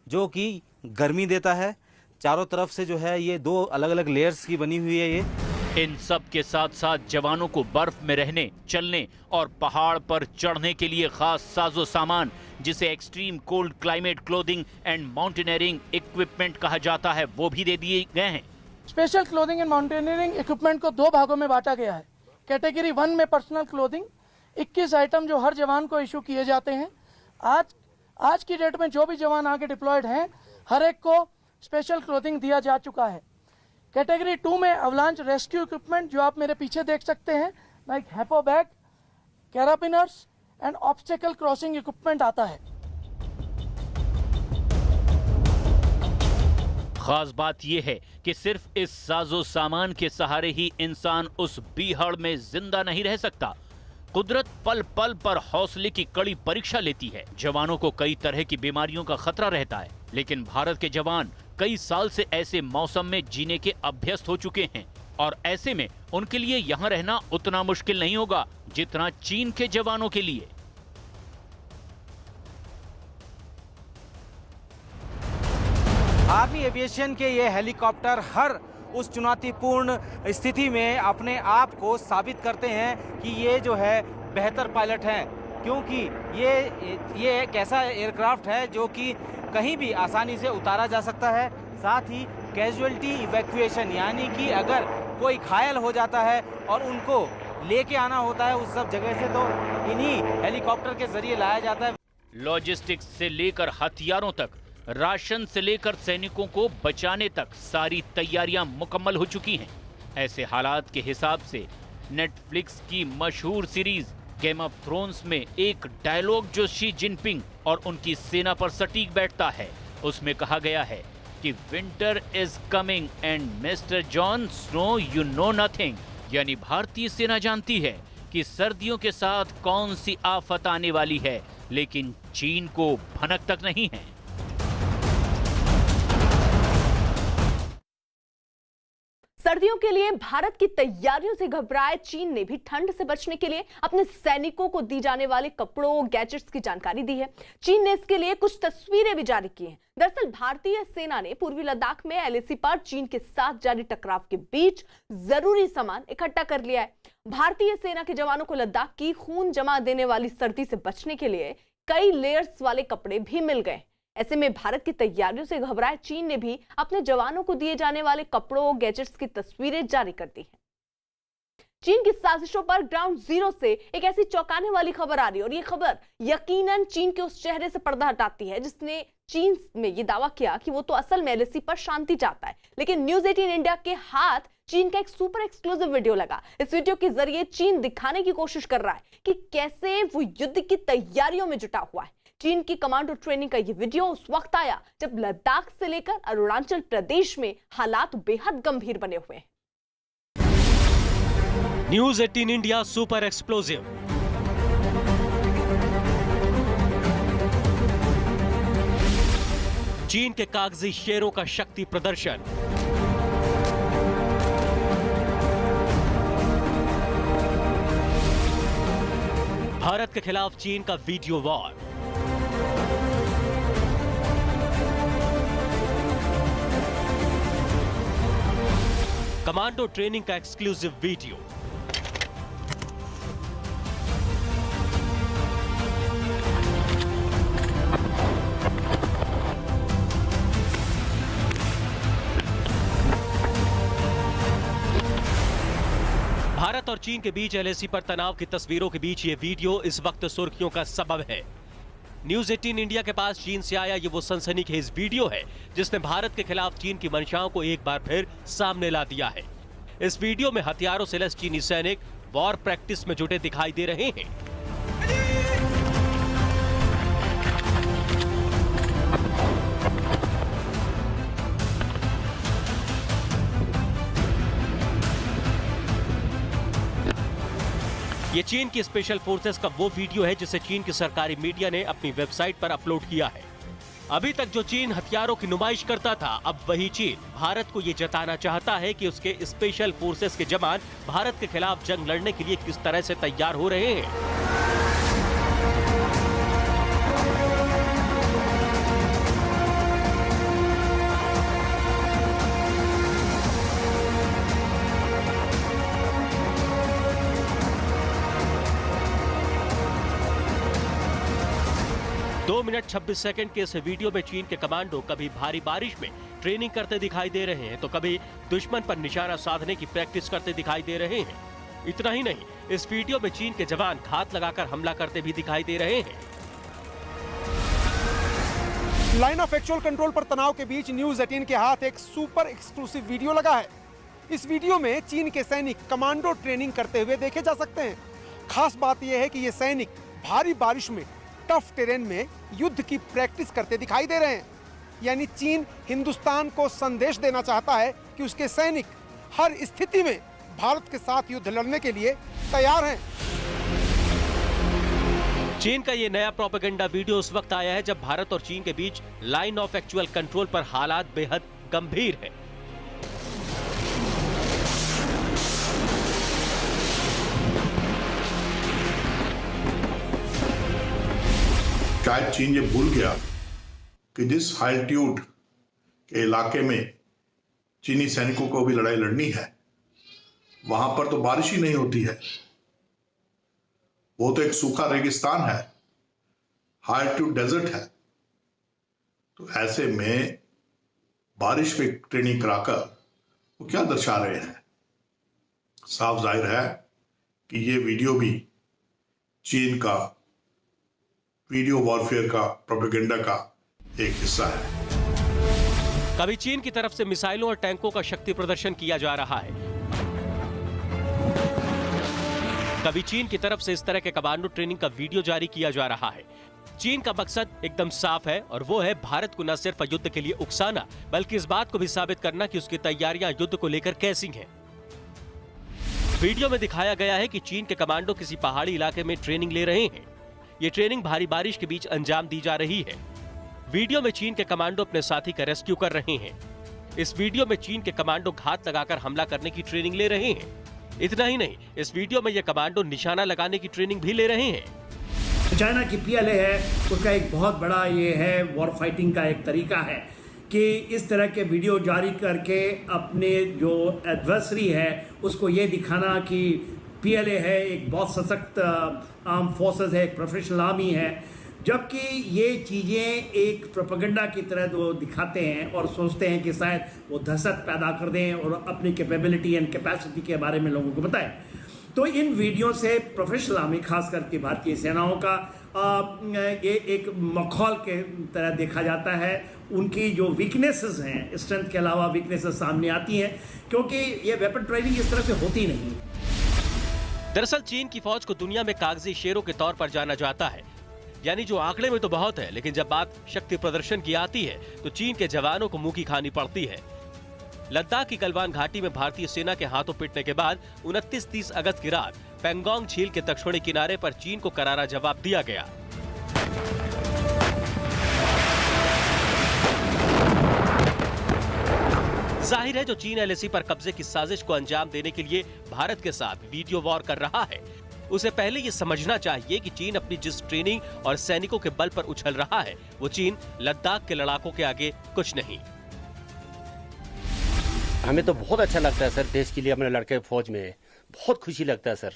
जो कि गर्मी देता है। चारों तरफ से जो है ये 2 अलग अलग लेयर्स की बनी हुई है। ये इन सब के साथ साथ जवानों को बर्फ में रहने, चलने और पहाड़ पर चढ़ने के लिए खास साजो सामान, जिसे extreme cold climate clothing and mountaineering equipment कहा जाता है, वो भी दे दिए गए हैं। Special clothing and mountaineering equipment को 2 भागों में बांटा गया है। कैटेगरी 1 में पर्सनल क्लोथिंग 21 आइटम जो हर जवान को इशू किए जाते हैं। आज की डेट में जो भी जवान आगे डिप्लॉयड हैं, हर एक को स्पेशल क्लोथिंग दिया जा चुका है। कैटेगरी 2 में अवलांच रेस्क्यू इक्विपमेंट जो आप मेरे पीछे देख सकते हैं, like hippo bag, carabiners and obstacle crossing equipment आता है। खास बात यह है कि सिर्फ इस साजो सामान के सहारे ही इंसान उस बीहड़ में जिंदा नहीं रह सकता। कुदरत पल पल पर हौसले की कड़ी परीक्षा लेती है। जवानों को कई तरह की बीमारियों का खतरा रहता है, लेकिन भारत के जवान कई साल से ऐसे मौसम में जीने के अभ्यस्त हो चुके हैं और ऐसे में उनके लिए यहाँ रहना उतना मुश्किल नहीं होगा जितना चीन के जवानों के लिए। आर्मी एविएशन के ये हेलीकॉप्टर हर उस चुनौतीपूर्ण स्थिति में अपने आप को साबित करते हैं कि ये जो है बेहतर पायलट हैं, क्योंकि ये एक ऐसा एयरक्राफ्ट है जो कि कहीं भी आसानी से उतारा जा सकता है। साथ ही कैजुअलिटी इवैक्यूएशन, यानी कि अगर कोई घायल हो जाता है और उनको लेके आना होता है उस सब जगह से, तो इन्हीं हेलीकॉप्टर के जरिए लाया जाता है। लॉजिस्टिक्स से लेकर हथियारों तक, राशन से लेकर सैनिकों को बचाने तक सारी तैयारियां मुकम्मल हो चुकी हैं। ऐसे हालात के हिसाब से नेटफ्लिक्स की मशहूर सीरीज गेम ऑफ थ्रोन्स में एक डायलॉग जो शी जिनपिंग और उनकी सेना पर सटीक बैठता है, उसमें कहा गया है कि winter is coming and mister Jon Snow you know nothing, यानी भारतीय सेना जानती है कि सर्दियों के साथ कौन सी आफत आने वाली है, लेकिन चीन को भनक तक नहीं है। सर्दियों के लिए भारत की तैयारियों से घबराए चीन ने भी ठंड से बचने के लिए अपने सैनिकों को दी जाने वाले कपड़ों, गैजेट्स की जानकारी दी है। चीन ने इसके लिए कुछ तस्वीरें भी जारी की हैं। दरअसल भारतीय सेना ने पूर्वी लद्दाख में एलएसी पर चीन के साथ जारी टकराव के बीच जरूरी सामान इकट्ठा कर लिया है। भारतीय सेना के जवानों को लद्दाख की खून जमा देने वाली सर्दी से बचने के लिए कई लेयर्स वाले कपड़े भी मिल गए। ऐसे में भारत की तैयारियों से घबराए चीन ने भी अपने जवानों को दिए जाने वाले कपड़ों, गैजेट्स की तस्वीरें जारी कर दी हैं। चीन की साजिशों पर ग्राउंड जीरो से एक ऐसी चौंकाने वाली खबर आ रही है और ये खबर यकीनन चीन के उस चेहरे से पर्दा हटाती है जिसने चीन में ये दावा किया कि वो तो असल में एलएसी पर शांति चाहता है। लेकिन न्यूज 18 इंडिया के हाथ चीन का एक सुपर एक्सक्लूसिव वीडियो लगा। इस वीडियो के जरिए चीन दिखाने की कोशिश कर रहा है कि कैसे वो युद्ध की तैयारियों में जुटा हुआ है। चीन की कमांडो ट्रेनिंग का ये वीडियो उस वक्त आया जब लद्दाख से लेकर अरुणाचल प्रदेश में हालात बेहद गंभीर बने हुए हैं। News 18 India super explosive. चीन के कागजी शेरों का शक्ति प्रदर्शन। भारत के खिलाफ चीन का वीडियो वॉर। कमांडो ट्रेनिंग का एक्सक्लूसिव वीडियो। भारत और चीन के बीच एलएसी पर तनाव की तस्वीरों के बीच ये वीडियो इस वक्त सुर्खियों का सबब है। न्यूज 18 इंडिया के पास चीन से आया ये वो सनसनीखेज वीडियो है जिसने भारत के खिलाफ चीन की मंशाओं को एक बार फिर सामने ला दिया है। इस वीडियो में हथियारों से लैस चीनी सैनिक वॉर प्रैक्टिस में जुटे दिखाई दे रहे हैं। ये चीन की स्पेशल फोर्सेस का वो वीडियो है जिसे चीन की सरकारी मीडिया ने अपनी वेबसाइट पर अपलोड किया है। अभी तक जो चीन हथियारों की नुमाइश करता था, अब वही चीन भारत को ये जताना चाहता है कि उसके स्पेशल फोर्सेस के जवान भारत के खिलाफ जंग लड़ने के लिए किस तरह से तैयार हो रहे हैं। 2 मिनट 26 सेकंड के इस वीडियो में चीन के कमांडो कभी भारी बारिश में ट्रेनिंग करते दिखाई दे रहे हैं तो कभी दुश्मन पर निशाना साधने की प्रैक्टिस करते दिखाई दे रहे हैं। इतना ही नहीं, इस वीडियो में चीन के जवान घात लगाकर हमला करते भी दिखाई दे रहे हैं। लाइन ऑफ एक्चुअल कंट्रोल पर तनाव के बीच न्यूज 18 के हाथ एक सुपर एक्सक्लूसिव वीडियो लगा है। इस वीडियो में चीन के सैनिक कमांडो ट्रेनिंग करते हुए देखे जा सकते हैं। खास बात यह है कि ये सैनिक भारी बारिश में टफ टेरेन में युद्ध की प्रैक्टिस करते दिखाई दे रहे हैं। यानी चीन हिंदुस्तान को संदेश देना चाहता है कि उसके सैनिक हर स्थिति में भारत के साथ युद्ध लड़ने के लिए तैयार हैं। चीन का ये नया प्रोपेगेंडा वीडियो उस वक्त आया है जब भारत और चीन के बीच लाइन ऑफ एक्चुअल कंट्रोल पर हालात बेहद गंभीर है। शायद चीन ये भूल गया कि जिस हाल्टीट्यूड के इलाके में चीनी सैनिकों को भी लड़ाई लड़नी है वहां पर तो बारिश ही नहीं होती है, वो तो एक सूखा रेगिस्तान है, हाई एल्टीट्यूड डेजर्ट है। तो ऐसे में बारिश में ट्रेनिंग कराकर वो क्या दर्शा रहे हैं? साफ जाहिर है कि ये वीडियो भी चीन का वीडियो वॉरफेयर का प्रोपेगेंडा का एक हिस्सा है। कभी चीन की तरफ से मिसाइलों और टैंकों का शक्ति प्रदर्शन किया जा रहा है, कभी चीन की तरफ से इस तरह के कमांडो ट्रेनिंग का वीडियो जारी किया जा रहा है। चीन का मकसद एकदम साफ है और वो है भारत को न सिर्फ युद्ध के लिए उकसाना बल्कि इस बात को भी साबित करना कि उसकी तैयारियां युद्ध को लेकर कैसी हैं। वीडियो में दिखाया गया है कि चीन के कमांडो किसी पहाड़ी इलाके में ट्रेनिंग ले रहे हैं। ये ट्रेनिंग भारी बारिश के बीच अंजाम दी जा रही है। वीडियो में चीन के कमांडो अपने साथी का रेस्क्यू कर रहे हैं। इस वीडियो में चीन के कमांडो घात लगाकर हमला करने की ट्रेनिंग ले रहे हैं। इतना ही नहीं, इस वीडियो में ये कमांडो निशाना लगाने की ट्रेनिंग भी ले रहे हैं। चाइना की PLA है, उसका एक बहुत बड़ा ये है वॉर फाइटिंग का एक तरीका है कि इस तरह के वीडियो जारी करके अपने जो एडवर्सरी है उसको ये दिखाना कि PLA है, एक बहुत सशक्त आर्म फोर्सेस है, एक प्रोफेशनल आर्मी है, जबकि ये चीज़ें एक प्रोपेगेंडा की तरह वो दिखाते हैं और सोचते हैं कि शायद वो दहशत पैदा कर दें और अपनी कैपेबिलिटी एंड कैपेसिटी के बारे में लोगों को बताएं। तो इन वीडियो से प्रोफेशनल आर्मी, खास करके भारतीय सेनाओं का ये एक मखौल के तरह देखा जाता है। उनकी जो वीकनेसेस हैं, स्ट्रेंथ के अलावा वीकनेसेस सामने आती हैं, क्योंकि ये वेपन ट्रेनिंग इस तरह से होती नहीं। दरअसल चीन की फौज को दुनिया में कागजी शेरों के तौर पर जाना जाता है, यानी जो आंकड़े में तो बहुत है, लेकिन जब बात शक्ति प्रदर्शन की आती है तो चीन के जवानों को मुंह की खानी पड़ती है। लद्दाख की गलवान घाटी में भारतीय सेना के हाथों पिटने के बाद 29-30 अगस्त की रात पेंगोंग झील के दक्षिणी किनारे पर चीन को करारा जवाब दिया गया। जाहिर है जो चीन LAC पर कब्जे की साजिश को अंजाम देने के लिए भारत के साथ वीडियो वॉर कर रहा है, उसे पहले ये समझना चाहिए कि चीन अपनी जिस ट्रेनिंग और सैनिकों के बल पर उछल रहा है वो चीन लद्दाख के लड़ाकों के आगे कुछ नहीं। हमें तो बहुत अच्छा लगता है सर, देश के लिए अपने लड़के फौज में है, बहुत खुशी लगता है सर।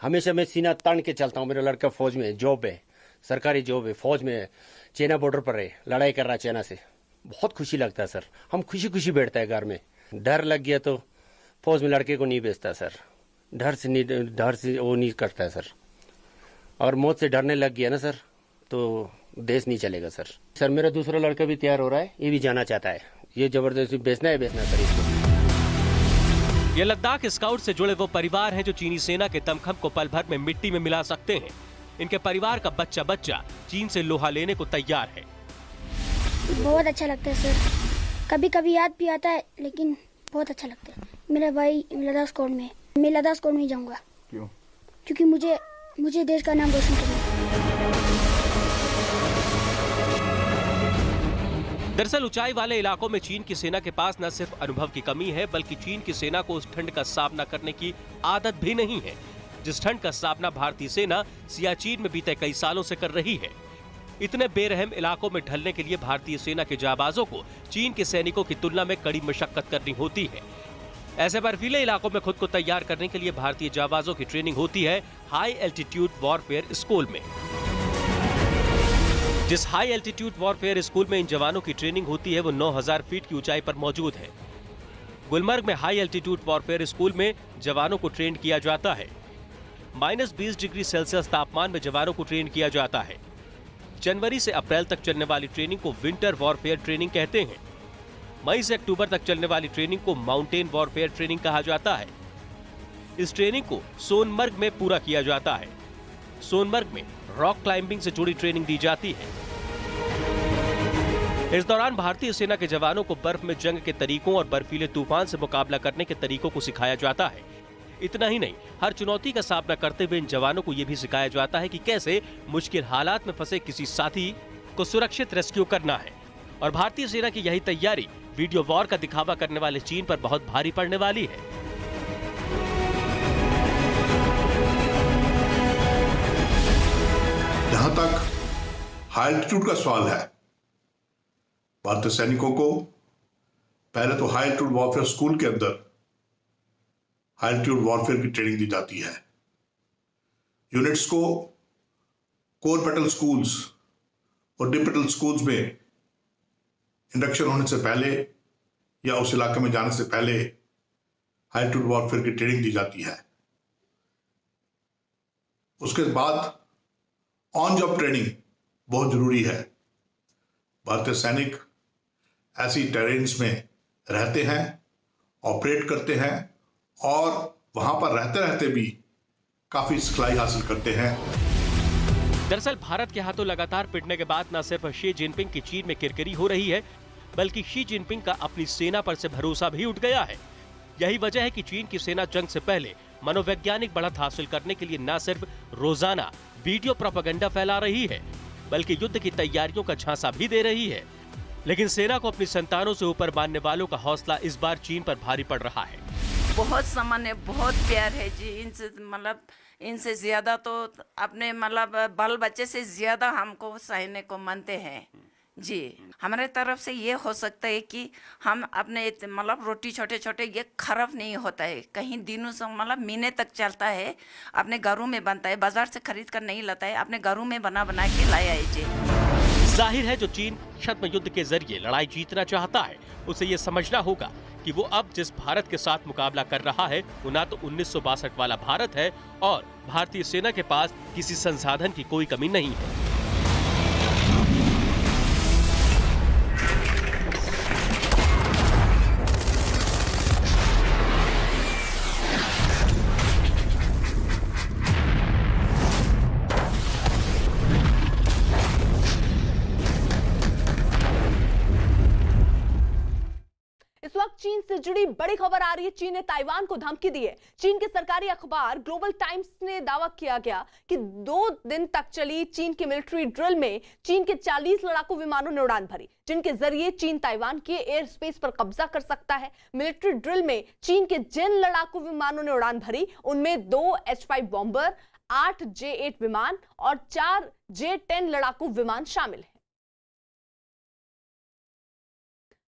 हमेशा मैं सीना तान के चलता हूँ, मेरा लड़का फौज में जॉब है, सरकारी जॉब है, फौज में है, चाइना बॉर्डर पर है, लड़ाई कर रहा है चाइना से। बहुत खुशी लगता है सर, हम खुशी खुशी बैठता है घर में। डर लग गया तो फौज में लड़के को नहीं भेजता सर, डर से वो नहीं करता है सर। और मौत से डरने लग गया ना सर तो देश नहीं चलेगा सर। सर मेरा दूसरा लड़का भी तैयार हो रहा है, ये भी जाना चाहता है, ये जबरदस्ती बेचना है सर इसको। ये लद्दाख स्काउट से जुड़े वो परिवार हैं जो चीनी सेना के दमखम को पल भर में मिट्टी में मिला सकते हैं। इनके परिवार का बच्चा बच्चा चीन से लोहा लेने को तैयार है। बहुत अच्छा लगता है सर, कभी कभी याद भी आता है, लेकिन बहुत अच्छा लगता है। मेरा भाई लद्दाख स्क्वाड में है, मैं लद्दाख स्क्वाड में जाऊंगा। क्यों? क्योंकि मुझे देश का नाम रोशन करना है। दरअसल ऊंचाई वाले इलाकों में चीन की सेना के पास न सिर्फ अनुभव की कमी है बल्कि चीन की सेना को उस ठंड का सामना करने की आदत भी नहीं है जिस ठंड का सामना भारतीय सेना सियाचिन में बीते कई सालों से कर रही है। इतने बेरहम इलाकों में ढलने के लिए भारतीय सेना के जाबाजों को चीन के सैनिकों की तुलना में कड़ी मशक्कत करनी होती है। ऐसे बर्फीले इलाकों में खुद को तैयार करने के लिए भारतीय जाबाजों की ट्रेनिंग होती है हाई एल्टीट्यूड वॉरफेयर स्कूल में। जिस हाई एल्टीट्यूड वॉरफेयर स्कूल में इन जवानों की ट्रेनिंग होती है वो 9000 फीट की ऊंचाई पर मौजूद है। गुलमर्ग में हाई एल्टीट्यूड वॉरफेयर स्कूल में जवानों को ट्रेन किया जाता है। -20 डिग्री सेल्सियस तापमान में जवानों को ट्रेन किया जाता है। जनवरी से अप्रैल तक चलने वाली ट्रेनिंग को विंटर वॉरफेयर ट्रेनिंग कहते हैं। मई से अक्टूबर तक चलने वाली ट्रेनिंग को माउंटेन वॉरफेयर ट्रेनिंग कहा जाता है। इस ट्रेनिंग को सोनमर्ग में पूरा किया जाता है। सोनमर्ग में रॉक क्लाइंबिंग से जुड़ी ट्रेनिंग दी जाती है। इस दौरान भारतीय सेना के जवानों को बर्फ में जंग के तरीकों और बर्फीले तूफान से मुकाबला करने के तरीकों को सिखाया जाता है। इतना ही नहीं, हर चुनौती का सामना करते हुए इन जवानों को यह भी सिखाया जाता है कि कैसे मुश्किल हालात में फंसे किसी साथी को सुरक्षित रेस्क्यू करना है। और भारतीय सेना की यही तैयारी वीडियो वॉर का दिखावा करने वाले चीन पर बहुत भारी पड़ने वाली है। जहां तक हाई एल्टीट्यूड का सवाल है, भारतीय सैनिकों को पहले तो हाई एल्टीट्यूड वॉरफेयर स्कूल के अंदर हाई एल्टीट्यूड वॉरफेयर की ट्रेनिंग दी जाती है। यूनिट्स को कोर बैटल स्कूल्स और डिप बैटल स्कूल्स में इंडक्शन होने से पहले या उस इलाके में जाने से पहले एल्टीट्यूड वॉरफेयर की ट्रेनिंग दी जाती है। उसके बाद ऑन जॉब ट्रेनिंग बहुत जरूरी है। भारतीय सैनिक ऐसी टेरेन्स में रहते हैं, ऑपरेट करते हैं और वहां पर रहते रहते भी काफी सिखलाई हासिल करते हैं। दरअसल भारत के हाथों लगातार पिटने के बाद न सिर्फ शी जिनपिंग की चीन में किरकिरी हो रही है, बल्कि शी जिनपिंग का अपनी सेना पर से भरोसा भी उठ गया है। यही वजह है कि चीन की सेना जंग से पहले मनोवैज्ञानिक बढ़त हासिल करने के लिए न सिर्फ रोजाना वीडियो प्रोपेगेंडा फैला रही है, बल्कि युद्ध की तैयारियों का झांसा भी दे रही है। लेकिन सेना को अपनी संतानों से ऊपर मानने वालों का हौसला इस बार चीन पर भारी पड़ रहा है। बहुत सामान्य, बहुत प्यार है जी इनसे, मतलब इनसे ज्यादा तो अपने मतलब बाल बच्चे से ज्यादा हमको सहने को मानते हैं जी। हमारे तरफ से ये हो सकता है कि हम अपने मतलब रोटी छोटे छोटे ये खराब नहीं होता है, कहीं दिनों से मतलब महीने तक चलता है, अपने घरों में बनता है, बाजार से खरीद कर नहीं लाता है, अपने घरों में बना बना के लाया है जी। जाहिर है जो चीन छद्म युद्ध के जरिए लड़ाई जीतना चाहता है, उसे ये समझना होगा कि वो अब जिस भारत के साथ मुकाबला कर रहा है वो ना तो 1962 वाला भारत है और भारतीय सेना के पास किसी संसाधन की कोई कमी नहीं है। इस वक्त चीन से जुड़ी बड़ी खबर आ रही है। चीन ने ताइवान को धमकी दी है। चीन के सरकारी अखबार ग्लोबल टाइम्स ने दावा किया गया कि 2 दिन तक चली चीन की मिलिट्री ड्रिल में चीन के 40 लड़ाकू विमानों ने उड़ान भरी, जिनके जरिए चीन ताइवान के एयर स्पेस पर कब्जा कर सकता है। मिलिट्री ड्रिल में चीन के जिन लड़ाकू विमानों ने उड़ान भरी उनमें 2 H-5 बॉम्बर, 8 J-8 विमान और 4 J-10 लड़ाकू विमान शामिल हैं।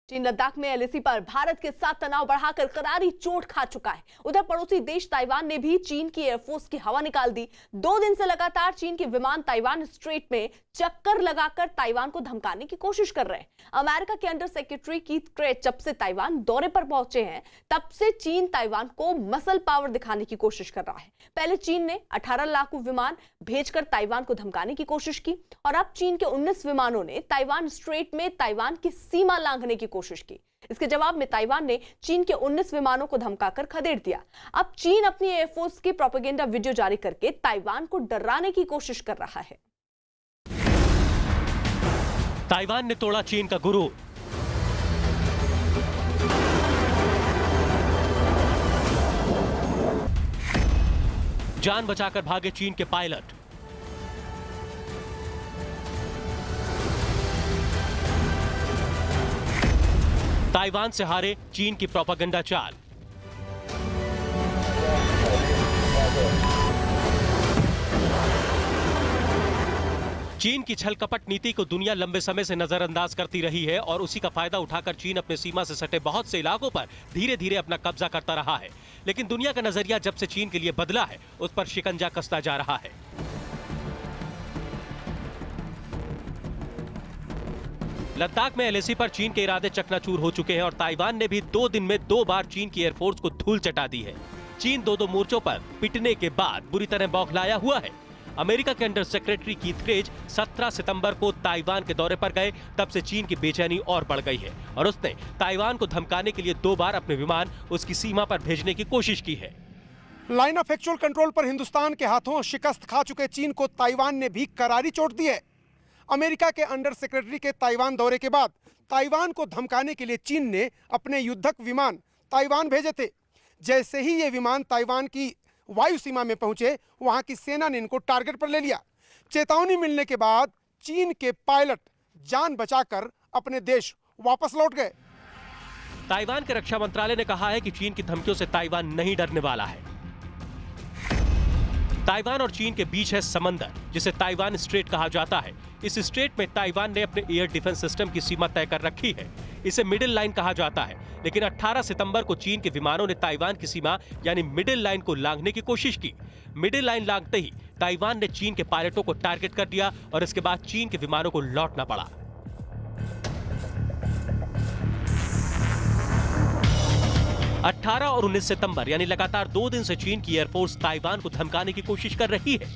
चीन लद्दाख में एलएसी पर भारत के साथ तनाव बढ़ाकर करारी चोट खा चुका है। उधर पड़ोसी देश ताइवान ने भी चीन की एयरफोर्स की हवा निकाल दी। 2 दिन से लगातार चीन के विमान ताइवान स्ट्रेट में चक्कर लगाकर ताइवान को धमकाने की कोशिश कर रहे हैं। अमेरिका के अंडर सेक्रेटरी कीथ क्रेच जब से ताइवान दौरे पर पहुंचे हैं, तब से चीन ताइवान को मसल पावर दिखाने की कोशिश कर रहा है। पहले चीन ने 18 लड़ाकू विमान भेजकर ताइवान को धमकाने की कोशिश की और अब चीन के 19 विमानों ने ताइवान स्ट्रेट में ताइवान की सीमा लांघने की कोशिश की। इसके जवाब में ताइवान ने चीन के 19 विमानों को धमकाकर खदेड़ दिया। अब चीन अपनी एयरफोर्स की प्रोपेगेंडा वीडियो जारी करके ताइवान को डराने की कोशिश कर रहा है। ताइवान ने तोड़ा चीन का गुरूर। जान बचाकर भागे चीन के पायलट। ताइवान से हारे चीन की प्रोपेगेंडा चाल। चीन की छल कपट नीति को दुनिया लंबे समय से नजरअंदाज करती रही है और उसी का फायदा उठाकर चीन अपने सीमा से सटे बहुत से इलाकों पर धीरे धीरे अपना कब्जा करता रहा है। लेकिन दुनिया का नजरिया जब से चीन के लिए बदला है, उस पर शिकंजा कसता जा रहा है। लद्दाख में एलएसी पर चीन के इरादे चकनाचूर हो चुके हैं और ताइवान ने भी 2 दिन में 2 बार चीन की एयरफोर्स को धूल चटा दी है। चीन 2 मोर्चों पर पिटने के बाद बुरी तरह बौखलाया हुआ है। अमेरिका के अंडर सेक्रेटरी कीथ क्रेच 17 सितंबर को ताइवान के दौरे पर गए, तब से चीन की बेचैनी और बढ़ गई है और उसने ताइवान को धमकाने के लिए 2 बार अपने विमान उसकी सीमा पर भेजने की कोशिश की है। लाइन ऑफ एक्चुअल कंट्रोल पर हिंदुस्तान के हाथों शिकस्त खा चुके चीन को ताइवान ने भी करारी चोट दी है। अमेरिका के अंडर सेक्रेटरी के ताइवान दौरे के बाद ताइवान को धमकाने के लिए चीन ने अपने युद्धक विमान ताइवान भेजे थे। जैसे ही ये विमान ताइवान की वायु सीमा में पहुंचे, वहां की सेना ने इनको टारगेट पर ले लिया। चेतावनी मिलने के बाद चीन के पायलट जान बचाकर अपने देश वापस लौट गए। ताइवान के रक्षा मंत्रालय ने कहा है कि चीन की धमकियों से ताइवान नहीं डरने वाला है। ताइवान और चीन के बीच है समंदर, जिसे ताइवान स्ट्रेट कहा जाता है। इस स्ट्रेट में ताइवान ने अपने एयर डिफेंस सिस्टम की सीमा तय कर रखी है। इसे मिडिल लाइन कहा जाता है। लेकिन 18 सितंबर को चीन के विमानों ने ताइवान की सीमा यानी मिडिल लाइन को लांघने की कोशिश की। मिडिल लाइन लांघते ही ताइवान ने चीन के पायलटों को टारगेट कर दिया और इसके बाद चीन के विमानों को लौटना पड़ा। 18 और 19 सितंबर यानी लगातार 2 दिन से चीन की एयरफोर्स ताइवान को धमकाने की कोशिश कर रही है।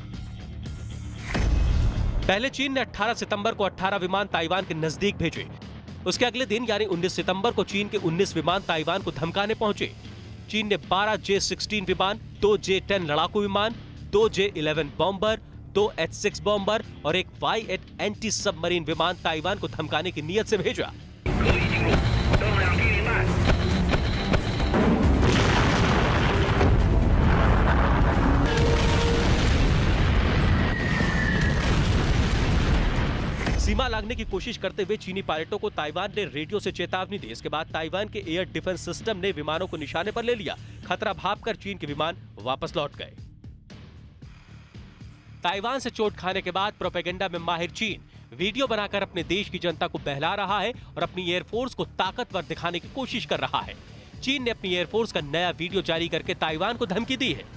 पहले चीन ने 18 सितंबर को 18 विमान ताइवान के नजदीक भेजे। उसके अगले दिन यानी 19 सितंबर को चीन के 19 विमान ताइवान को धमकाने पहुंचे। चीन ने 12 J-16 विमान, 2 J-10 लड़ाकू विमान, 2 J-11 बॉम्बर, 2 H-6 बॉम्बर और एक Y-8 एंटी सबमरीन विमान ताइवान को धमकाने की नीयत से भेजा। सीमा लांघने की कोशिश करते हुए चीनी पायलटों को ताइवान ने रेडियो से चेतावनी दी। इसके बाद ताइवान के एयर डिफेंस सिस्टम ने विमानों को निशाने पर ले लिया। खतरा भांपकर चीन के विमान वापस लौट गए। ताइवान से चोट खाने के बाद प्रोपेगेंडा में माहिर चीन वीडियो बनाकर अपने देश की जनता को बहला रहा है और अपनी एयरफोर्स को ताकतवर दिखाने की कोशिश कर रहा है। चीन ने अपनी एयरफोर्स का नया वीडियो जारी करके ताइवान को धमकी दी है।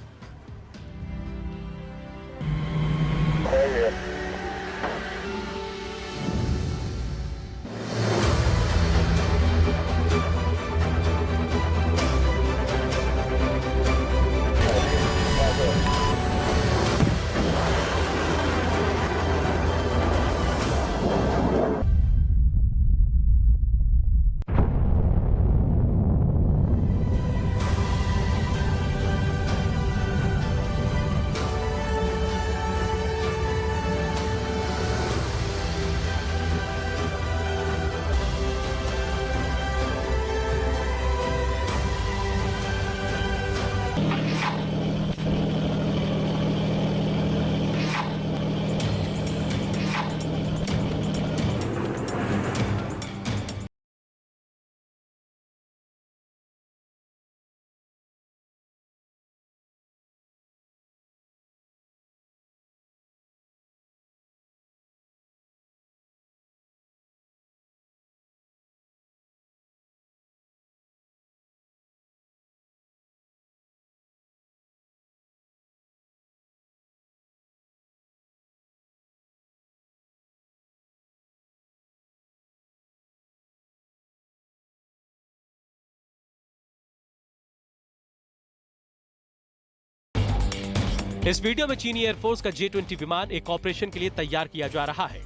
इस वीडियो में चीनी एयरफोर्स का J-20 विमान एक ऑपरेशन के लिए तैयार किया जा रहा है।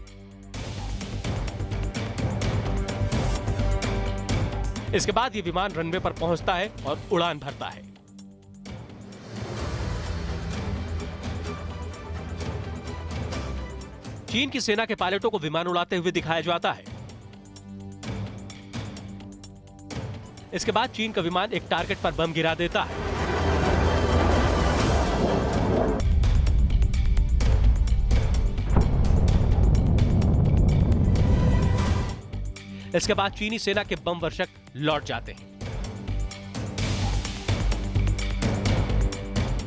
इसके बाद ये विमान रनवे पर पहुंचता है और उड़ान भरता है। चीन की सेना के पायलटों को विमान उड़ाते हुए दिखाया जाता है। इसके बाद चीन का विमान एक टारगेट पर बम गिरा देता है। इसके बाद चीनी सेना के बम वर्षक लौट जाते हैं।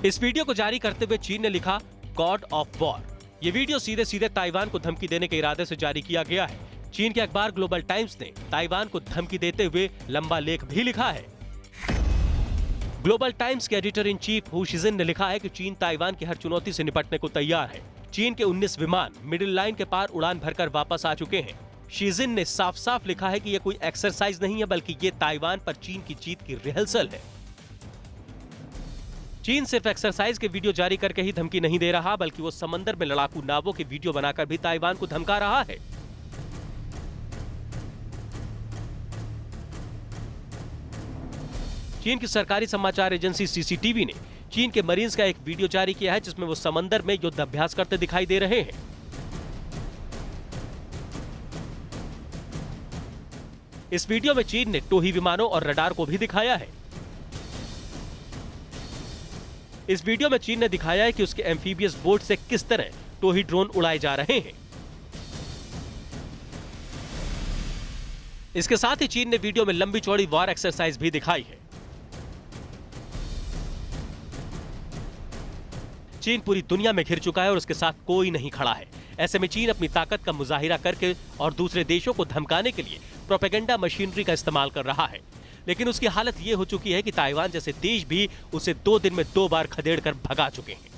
इस वीडियो को जारी करते हुए चीन ने लिखा गॉड ऑफ वॉर। ये वीडियो सीधे सीधे ताइवान को धमकी देने के इरादे से जारी किया गया है। चीन के अखबार ग्लोबल टाइम्स ने ताइवान को धमकी देते हुए लंबा लेख भी लिखा है। ग्लोबल टाइम्स के एडिटर इन चीफ हू शिजिन ने लिखा है कि चीन ताइवान की हर चुनौती से निपटने को तैयार है। चीन के 19 विमान मिडिल लाइन के पार उड़ान भरकर वापस आ चुके हैं। शिजिन ने साफ साफ लिखा है कि यह कोई एक्सरसाइज नहीं है, बल्कि ये ताइवान पर चीन की जीत की रिहर्सल है। चीन सिर्फ एक्सरसाइज के वीडियो जारी करके ही धमकी नहीं दे रहा, बल्कि वो समंदर में लड़ाकू नावों के वीडियो बनाकर भी ताइवान को धमका रहा है। चीन की सरकारी समाचार एजेंसी CCTV ने चीन के मरीन्स का एक वीडियो जारी किया है, जिसमें वो समंदर में युद्ध अभ्यास करते दिखाई दे रहे हैं। इस वीडियो में चीन ने टोही विमानों और रडार को भी दिखाया है। इस वीडियो में चीन ने दिखाया है कि उसके एम्फीबियस बोट से किस तरह टोही ड्रोन उड़ाए जा रहे हैं। इसके साथ ही चीन ने वीडियो में लंबी चौड़ी वॉर एक्सरसाइज भी दिखाई है। चीन पूरी दुनिया में घिर चुका है और उसके साथ कोई नहीं खड़ा है। ऐसे में चीन अपनी ताकत का मुजाहिरा करके और दूसरे देशों को धमकाने के लिए प्रोपेगेंडा मशीनरी का इस्तेमाल कर रहा है। लेकिन उसकी हालत ये हो चुकी है कि ताइवान जैसे देश भी उसे 2 दिन में 2 बार खदेड़ कर भगा चुके हैं।